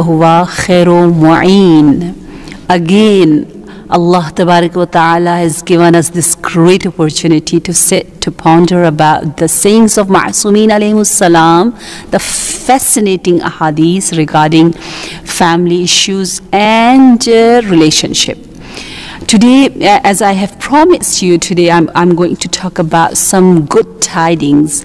وَهُوَ خَيْرُ مُعِينٍ. Again, Allah Tabarak wa Ta'ala has given us this great opportunity to sit, to ponder about the sayings of Ma'asumeen alayhimus salam, the fascinating ahadith regarding family issues and relationship. Today, as I have promised you, today I'm going to talk about some good tidings.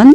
1,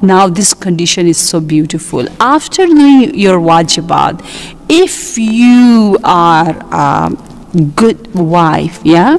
now this condition is so beautiful, after doing your wajibat, if you are a good wife, yeah,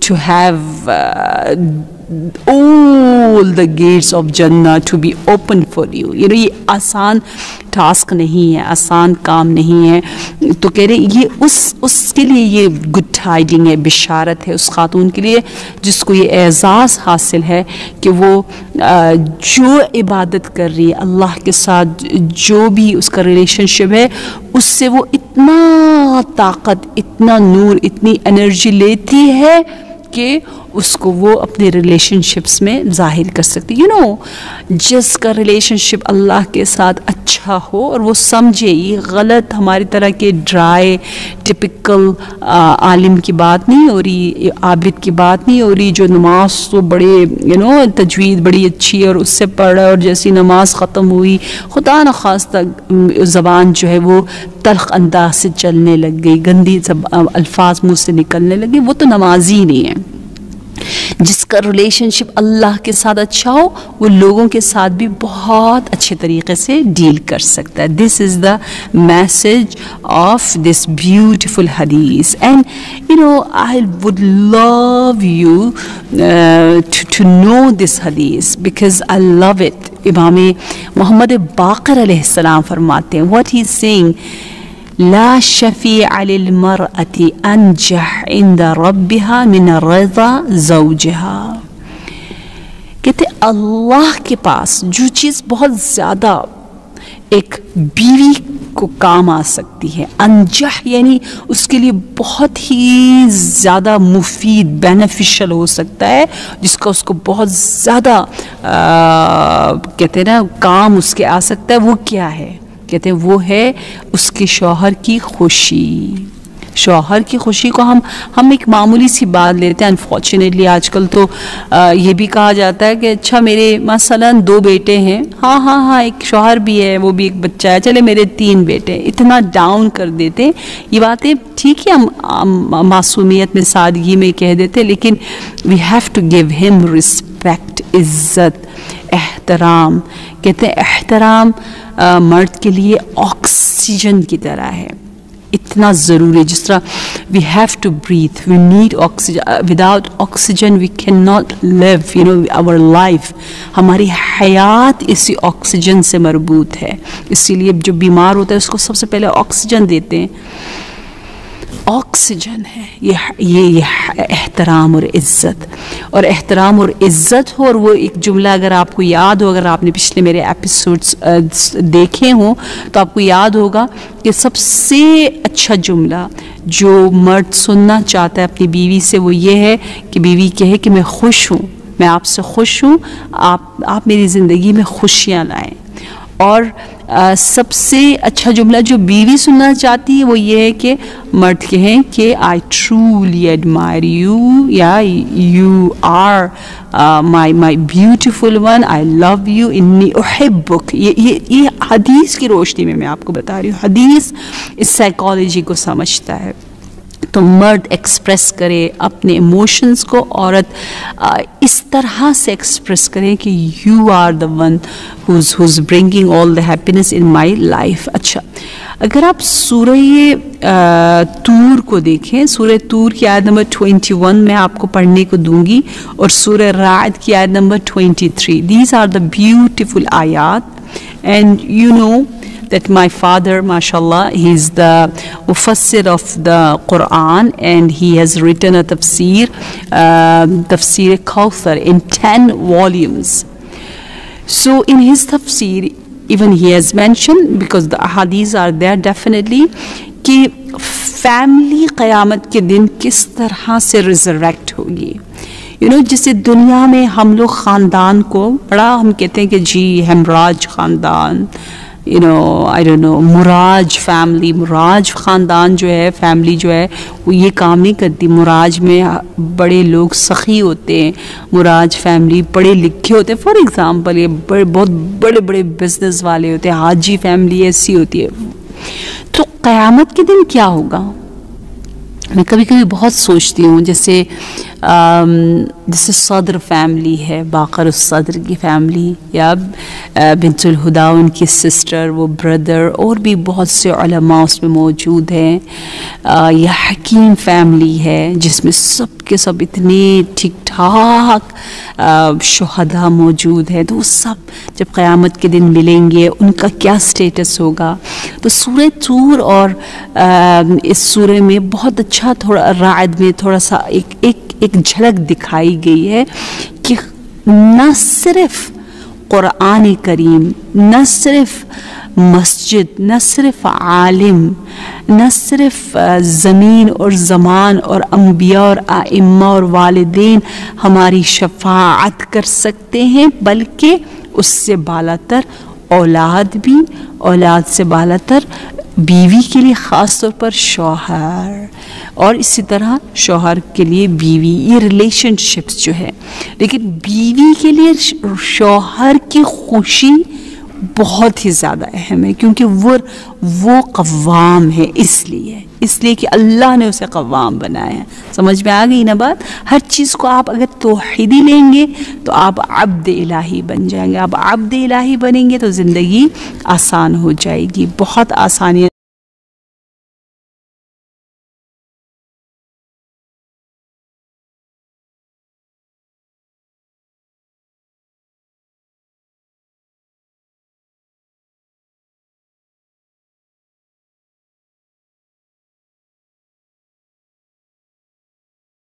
to have all the gates of Jannah to be open for you. You know, یہ آسان task نہیں ہے, آسان کام نہیں ہے. تو کہہ رہے یہ اس کے لیے یہ گڈ ہائڈنگ ہے, بشارت ہے اس خاتون کے لیے جس کو یہ اعزاز حاصل ہے کہ وہ جو عبادت کر رہی ہے اللہ کے ساتھ, جو بھی اس کا ریلیشن شپ ہے, اس سے وہ اتنا طاقت, اتنا نور, اتنی انرجی لیتی ہے کہ اس کو وہ اپنے ریلیشن شپس میں ظاہر کر سکتی. یو نو, جس کا ریلیشن شپ اللہ کے ساتھ اچھا ہو اور وہ سمجھے, یہ غلط ہماری طرح کے ڈرائی ٹپکل عالم کی بات نہیں ہو رہی, عابد کی بات نہیں ہو رہی جو نماز تو بڑے تجوید بڑی اچھی ہے اور اس سے پڑھ رہا ہے, اور جیسی نماز ختم ہوئی خدا نخواستہ زبان جو ہے وہ تلخ انداز سے چلنے لگ گئی, گندی الفاظ منہ سے نکلنے لگے, وہ تو نمازی نہیں ہے. جس کا ریلیشن شپ اللہ کے ساتھ اچھا ہو وہ لوگوں کے ساتھ بھی بہت اچھے طریقے سے ڈیل کر سکتا ہے. This is the message of this beautiful حدیث. And you know I would love you to know this حدیث بیکاز آئی لو اٹ. امام محمد باقر علیہ السلام فرماتے ہیں, واٹ ہی از سیئنگ, لا شفیع للمرأة انجح عند ربها من رضا زوجها. کہتے اللہ کے پاس جو چیز بہت زیادہ ایک بیوی کو کام آ سکتی ہے, انجح یعنی اس کے لیے بہت ہی زیادہ مفید بینیفیشل ہو سکتا ہے, جس کا اس کو بہت زیادہ کہتے ہیں نا کام اس کے آ سکتا ہے, وہ کیا ہے؟ کہتے ہیں وہ ہے اس کے شوہر کی خوشی. شوہر کی خوشی کو ہم ایک معمولی سی بات لیتے ہیں. انفارچونیٹلی آج کل تو یہ بھی کہا جاتا ہے کہ اچھا میرے مثلاً 2 بیٹے ہیں, ہاں ایک شوہر بھی ہے, وہ بھی ایک بچہ ہے, چلے میرے 3 بیٹے, اتنا ڈاؤن کر دیتے ہیں. یہ باتیں ٹھیک ہے ہم معصومیت میں سادگی میں کہہ دیتے, لیکن وی ہیو ٹو گیو ہم رسپیکٹ, عزت, احترام. کہتے ہیں احترام مرد کے لیے آکسیجن کی طرح ہے, اتنا ضروری. جس طرح we have to breathe, we need oxygen, without oxygen we can not live, you know our life. ہماری حیات اسی آکسیجن سے مربوط ہے, اسی لیے جو بیمار ہوتا ہے اس کو سب سے پہلے آکسیجن دیتے ہیں. آکسیجن ہے یہ احترام اور عزت. اور احترام اور عزت ہو, اور وہ ایک جملہ اگر آپ کو یاد ہو, اگر آپ نے پچھلے میرے ایپیسوڈز دیکھے ہوں تو آپ کو یاد ہوگا کہ سب سے اچھا جملہ جو مرد سننا چاہتا ہے اپنی بیوی سے وہ یہ ہے کہ بیوی کہے کہ میں خوش ہوں, میں آپ سے خوش ہوں, آپ میری زندگی میں خوشیاں لائیں. اور سب سے اچھا جملہ جو بیوی سننا چاہتی ہے وہ یہ ہے کہ مرد کہیں کہ آئی ٹرولی ایڈمائر یو, یا you are my beautiful one, I love you, انی احبک. یہ حدیث کی روشنی میں آپ کو بتا رہی ہوں, حدیث اس سائیکالوجی کو سمجھتا ہے. تو مرد ایکسپریس کرے اپنے ایموشنز کو, عورت اس طرح سے ایکسپریس کرے کہ you are the one who's bringing all the happiness in my life. اچھا, اگر آپ سورہ طور کو دیکھیں, سورہ طور کی آیت نمبر 21 میں آپ کو پڑھنے کو دوں گی, اور سورہ رعد کی آیت number 23. These are the beautiful ayat, and you know that my father, mashallah, he is the mufassir of the Quran, and he has written a tafsir, Tafsir Kawthar, in 10 volumes. So in his tafsir, even he has mentioned, because the ahadith are there definitely, کہ family قیامت کے دن کس طرح سے ریزریکٹ ہوگی. جسے دنیا میں ہم لوگ خاندان کو بڑا ہم کہتے ہیں کہ جی ہمراج خاندان, I don't know, مراج فیملی, مراج خاندان جو ہے, فیملی جو ہے وہ یہ کام نہیں کرتی. مراج میں بڑے لوگ سخی ہوتے ہیں, مراج فیملی پڑھے لکھے ہوتے ہیں. فار ایگزامپل یہ بہت بڑے بڑے بزنس والے ہوتے ہیں, حاجی فیملی ایسی ہوتی ہے. تو قیامت کے دن کیا ہوگا؟ میں کبھی کبھی بہت سوچتی ہوں, جیسے جیسے صدر فیملی ہے، باقر الصدر کی فیملی، یا بنت الہدا ان کی سسٹر، وہ بردر، اور بھی بہت سے علماء اس میں موجود ہیں، یا حکیم فیملی ہے جس میں سب کے سب اتنے ٹھیک ٹھاک شہداء موجود ہیں، تو وہ سب جب قیامت کے دن ملیں گے ان کا کیا سٹیٹس ہوگا. تو سورہ طور اور اس سورہ میں بہت اچھا تھوڑا رعد میں تھوڑا سا ایک جھلک دکھائی گئی ہے کہ نہ صرف قرآن کریم، نہ صرف مسجد، نہ صرف عالم، نہ صرف زمین اور زمان اور انبیاء اور ائمہ اور والدین ہماری شفاعت کر سکتے ہیں، بلکہ اس سے بالا تر اولاد بھی، اولاد سے بالا تر بیوی کے لیے خاص طور پر شوہر، اور اسی طرح شوہر کے لیے بیوی، یہ ریلیشن شپس جو ہے. لیکن بیوی کے لیے شوہر کی خوشی بہت ہی زیادہ اہم ہے، کیونکہ وہ قوام ہے، اس لیے کہ اللہ نے اسے قوام بنایا ہے. سمجھ میں آ گئی نا بات؟ ہر چیز کو آپ اگر توحیدی لیں گے تو آپ عبد الہی بن جائیں گے. آپ عبد الہی بنیں گے تو زندگی آسان ہو جائے گی، بہت آسانی